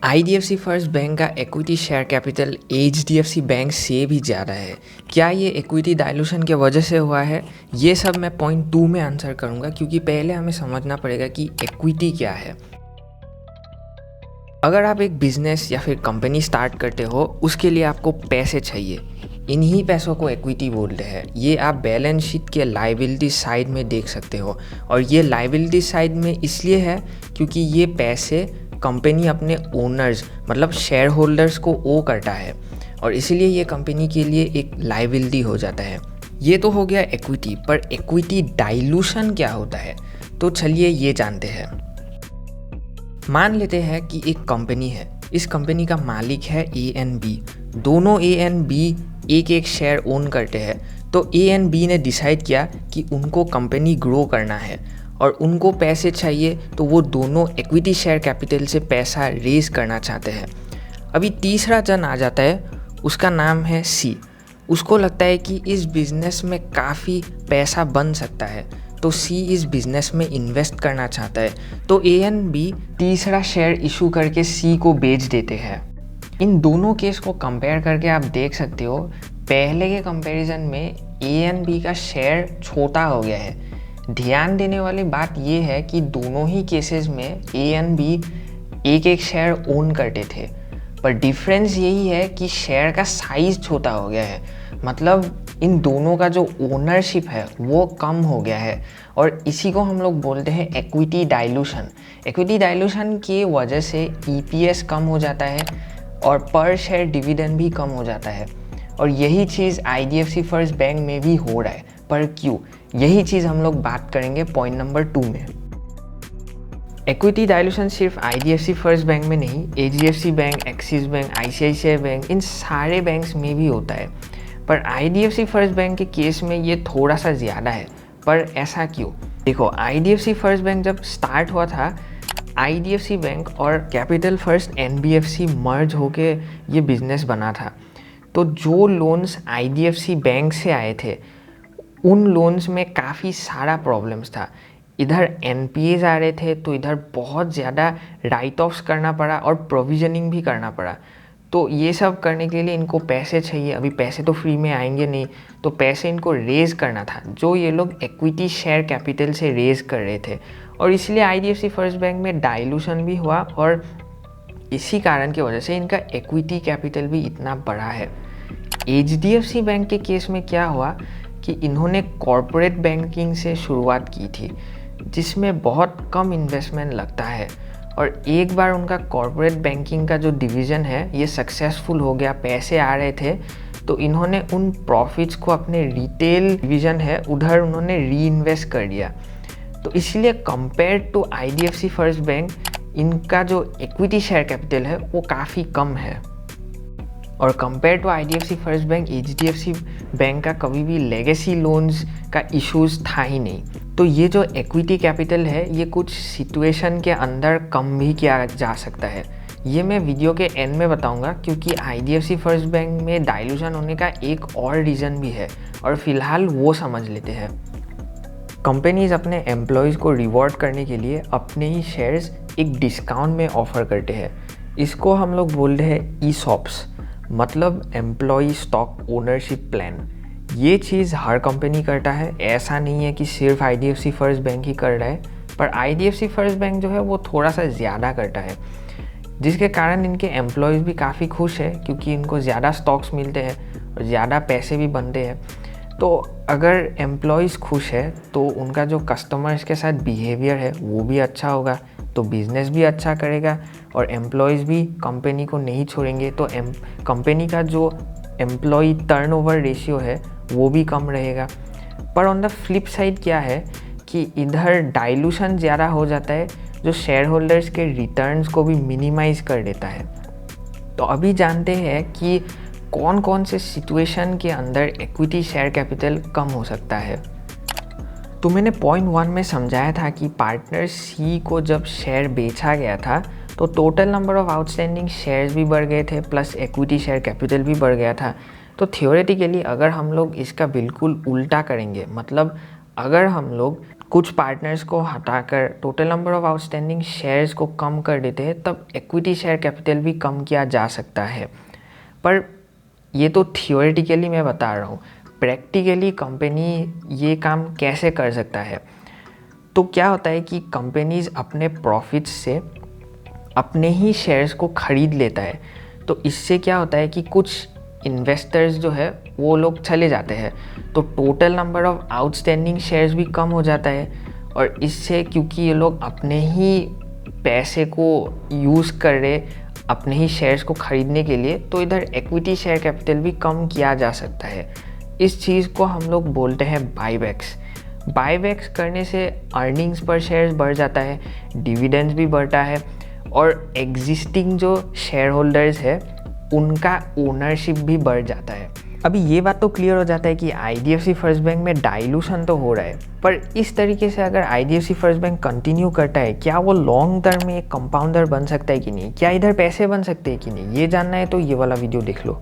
IDFC first bank का equity share capital HDFC bank से भी ज़्यादा है। क्या ये इक्विटी डाइल्यूशन के वजह से हुआ है? ये सब मैं पॉइंट 2 में आंसर करूँगा, क्योंकि पहले हमें समझना पड़ेगा कि इक्विटी क्या है। अगर आप एक बिजनेस या फिर कंपनी स्टार्ट करते हो, उसके लिए आपको पैसे चाहिए। इन्हीं पैसों को इक्विटी बोलते हैं। ये आप बैलेंस शीट के लायबिलिटी साइड में देख सकते हो, और ये लायबिलिटी साइड में इसलिए है क्योंकि ये पैसे कंपनी अपने ओनर्स मतलब शेयर होल्डर्स को ओ करता है, और इसीलिए ये कंपनी के लिए एक लायबिलिटी हो जाता है। ये तो हो गया इक्विटी, पर इक्विटी डाइल्यूशन क्या होता है, तो चलिए ये जानते हैं। मान लेते हैं कि एक कंपनी है। इस कंपनी का मालिक है ए एंड बी। दोनों ए एंड बी एक एक शेयर ओन करते हैं। तो ए एंड बी ने डिसाइड किया कि उनको कंपनी ग्रो करना है और उनको पैसे चाहिए, तो वो दोनों इक्विटी शेयर कैपिटल से पैसा रेज करना चाहते हैं। अभी तीसरा जन आ जाता है, उसका नाम है सी। उसको लगता है कि इस बिज़नेस में काफ़ी पैसा बन सकता है, तो सी इस बिज़नेस में इन्वेस्ट करना चाहता है। तो ए एंड बी तीसरा शेयर इशू करके सी को बेच देते हैं। इन दोनों केस को कंपेयर करके आप देख सकते हो, पहले के कंपैरिजन में ए एंड बी का शेयर छोटा हो गया है। ध्यान देने वाली बात यह है कि दोनों ही केसेस में ए एंड बी एक एक शेयर ओन करते थे, पर डिफरेंस यही है कि शेयर का साइज़ छोटा हो गया है। मतलब इन दोनों का जो ओनरशिप है वो कम हो गया है, और इसी को हम लोग बोलते हैं इक्विटी डाइल्यूशन। इक्विटी डाइल्यूशन की वजह से ईपीएस कम हो जाता है और पर शेयर डिविडेंड भी कम हो जाता है, और यही चीज़ आईडीएफसी फर्स्ट बैंक में भी हो रहा है। पर क्यों? यही चीज़ हम लोग बात करेंगे पॉइंट नंबर 2 में। इक्विटी डाइल्यूशन सिर्फ आईडीएफसी फर्स्ट बैंक में नहीं, HDFC bank, axis bank, ICICI bank, इन सारे बैंक्स में भी होता है। पर आईडीएफसी फर्स्ट बैंक के केस में ये थोड़ा सा ज़्यादा है। पर ऐसा क्यों? देखो, आईडीएफसी फर्स्ट बैंक जब स्टार्ट हुआ था, आईडीएफसी बैंक और कैपिटल फर्स्ट एनबीएफसी मर्ज होके ये बिज़नेस बना था। तो जो लोन्स आईडीएफसी बैंक से आए थे, उन लोन्स में काफ़ी सारा प्रॉब्लम्स था। इधर एनपीएज आ रहे थे, तो इधर बहुत ज़्यादा राइट ऑफ्स करना पड़ा और प्रोविजनिंग भी करना पड़ा। तो ये सब करने के लिए इनको पैसे चाहिए। अभी पैसे तो फ्री में आएंगे नहीं, तो पैसे इनको रेज करना था, जो ये लोग इक्विटी शेयर कैपिटल से रेज कर रहे थे। और इसलिए आईडीएफसी फर्स्ट बैंक में डाइल्यूशन भी हुआ, और इसी कारण की वजह से इनका इक्विटी कैपिटल भी इतना बड़ा है। एचडीएफसी बैंक के केस में क्या हुआ कि इन्होंने कॉरपोरेट बैंकिंग से शुरुआत की थी, जिसमें बहुत कम इन्वेस्टमेंट लगता है, और एक बार उनका कॉरपोरेट बैंकिंग का जो डिवीज़न है ये सक्सेसफुल हो गया, पैसे आ रहे थे, तो इन्होंने उन प्रॉफिट्स को अपने रिटेल डिवीज़न है उधर उन्होंने री इन्वेस्ट कर दिया। तो इसलिए compare to IDFC first bank, इनका जो इक्विटी शेयर कैपिटल है वो काफ़ी कम है। और compare to IDFC first bank, HDFC bank का कभी भी लेगेसी लोन्स का इश्यूज था ही नहीं। तो ये जो इक्विटी कैपिटल है ये कुछ सिचुएशन के अंदर कम भी किया जा सकता है। ये मैं वीडियो के एंड में बताऊंगा, क्योंकि आईडीएफसी फर्स्ट बैंक में डाइल्यूशन होने का एक और रीज़न भी है, और फिलहाल वो समझ लेते हैं। कंपनीज अपने एम्प्लॉयज़ को रिवॉर्ड करने के लिए अपने ही शेयर्स एक डिस्काउंट में ऑफ़र करते हैं। इसको हम लोग बोलते हैं ईसॉप्स, मतलब एम्प्लॉई स्टॉक ओनरशिप प्लान। ये चीज़ हर कंपनी करता है, ऐसा नहीं है कि सिर्फ आईडीएफसी फर्स्ट बैंक ही कर रहा है। पर आईडीएफसी फर्स्ट बैंक जो है वो थोड़ा सा ज़्यादा करता है, जिसके कारण इनके एम्प्लॉयज़ भी काफ़ी खुश है, क्योंकि इनको ज़्यादा स्टॉक्स मिलते हैं और ज़्यादा पैसे भी बनते हैं। तो अगर एम्प्लॉयज़ खुश है तो उनका जो कस्टमर्स के साथ बिहेवियर है वो भी अच्छा होगा, तो बिज़नेस भी अच्छा करेगा, और एम्प्लॉयज़ भी कंपनी को नहीं छोड़ेंगे, तो कंपनी का जो एम्प्लॉई टर्नओवर रेशियो है वो भी कम रहेगा। पर ऑन द फ्लिप साइड क्या है कि इधर डाइल्यूशन ज़्यादा हो जाता है, जो शेयर होल्डर्स के रिटर्न्स को भी मिनिमाइज़ कर देता है। तो अभी जानते हैं कि कौन कौन से सिचुएशन के अंदर इक्विटी शेयर कैपिटल कम हो सकता है। तो मैंने पॉइंट 1 में समझाया था कि पार्टनर सी को जब शेयर बेचा गया था, तो total number of outstanding shares भी बढ़ गए थे, प्लस इक्विटी शेयर कैपिटल भी बढ़ गया था। तो थियोरेटिकली अगर हम लोग इसका बिल्कुल उल्टा करेंगे, मतलब अगर हम लोग कुछ पार्टनर्स को हटाकर total number of outstanding shares को कम कर देते हैं तब इक्विटी शेयर कैपिटल भी कम किया जा सकता है। पर ये तो थियोरेटिकली मैं बता रहा हूँ, प्रैक्टिकली कंपनी ये काम कैसे कर सकता है। तो क्या होता है कि कंपनीज अपने प्रॉफिट्स से अपने ही शेयर्स को ख़रीद लेता है। तो इससे क्या होता है कि कुछ इन्वेस्टर्स जो है वो लोग चले जाते हैं, तो total number of outstanding shares भी कम हो जाता है। और इससे क्योंकि ये लोग अपने ही पैसे को यूज़ कर रहे अपने ही शेयर्स को ख़रीदने के लिए, तो इधर इक्विटी शेयर कैपिटल भी कम किया जा सकता है। इस चीज़ को हम लोग बोलते हैं बाईबैक्स। बाईबैक्स करने से अर्निंग्स पर शेयर्स बढ़ जाता है, डिविडेंड्स भी बढ़ता है और एग्जिस्टिंग जो शेयर होल्डर्स है उनका ओनरशिप भी बढ़ जाता है। अभी ये बात तो क्लियर हो जाता है कि IDFC फर्स्ट बैंक में डाइल्यूशन तो हो रहा है, पर इस तरीके से अगर IDFC फर्स्ट बैंक कंटिन्यू करता है, क्या वो लॉन्ग टर्म में एक कंपाउंडर बन सकता है कि नहीं, क्या इधर पैसे बन सकते हैं कि नहीं, ये जानना है तो ये वाला वीडियो देख लो।